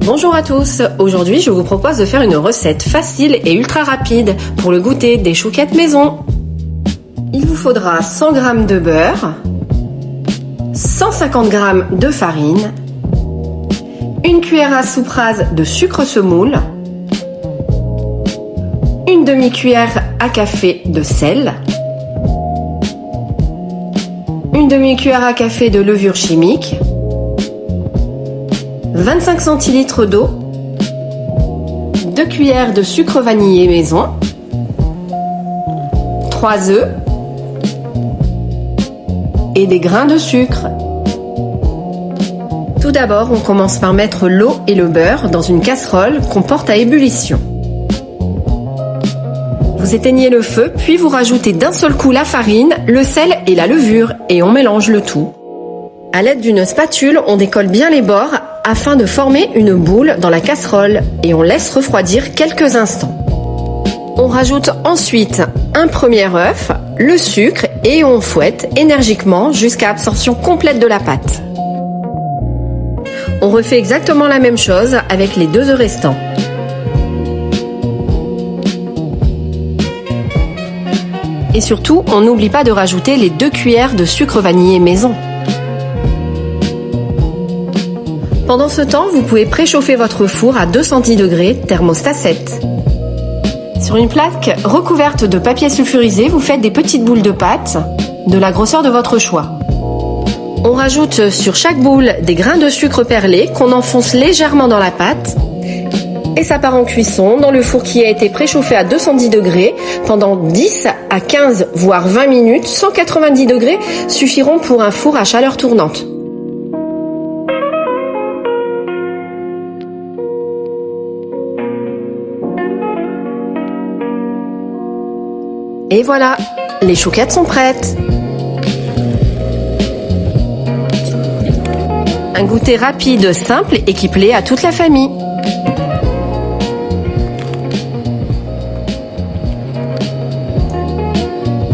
Bonjour à tous, aujourd'hui je vous propose de faire une recette facile et ultra rapide pour le goûter des chouquettes maison. Il vous faudra 100 g de beurre, 150 g de farine, une cuillère à soupe rase de sucre semoule, une demi-cuillère à café de sel, une demi-cuillère à café de levure chimique, 25 centilitres d'eau, 2 cuillères de sucre vanillé maison, 3 œufs et des grains de sucre. Tout d'abord, on commence par mettre l'eau et le beurre dans une casserole qu'on porte à ébullition. Vous éteignez le feu, puis vous rajoutez d'un seul coup la farine, le sel et la levure et on mélange le tout. À l'aide d'une spatule, on décolle bien les bords afin de former une boule dans la casserole et on laisse refroidir quelques instants. On rajoute ensuite un premier œuf, le sucre et on fouette énergiquement jusqu'à absorption complète de la pâte. On refait exactement la même chose avec les 2 œufs restants. Et surtout, on n'oublie pas de rajouter les 2 cuillères de sucre vanillé maison. Pendant ce temps, vous pouvez préchauffer votre four à 210 degrés, thermostat 7. Sur une plaque recouverte de papier sulfurisé, vous faites des petites boules de pâte, de la grosseur de votre choix. On rajoute sur chaque boule des grains de sucre perlé qu'on enfonce légèrement dans la pâte. Et ça part en cuisson dans le four qui a été préchauffé à 210 degrés pendant 10 à 15 voire 20 minutes. 190 degrés suffiront pour un four à chaleur tournante. Et voilà, les chouquettes sont prêtes. Un goûter rapide, simple et qui plaît à toute la famille.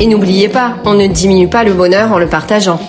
Et n'oubliez pas, on ne diminue pas le bonheur en le partageant.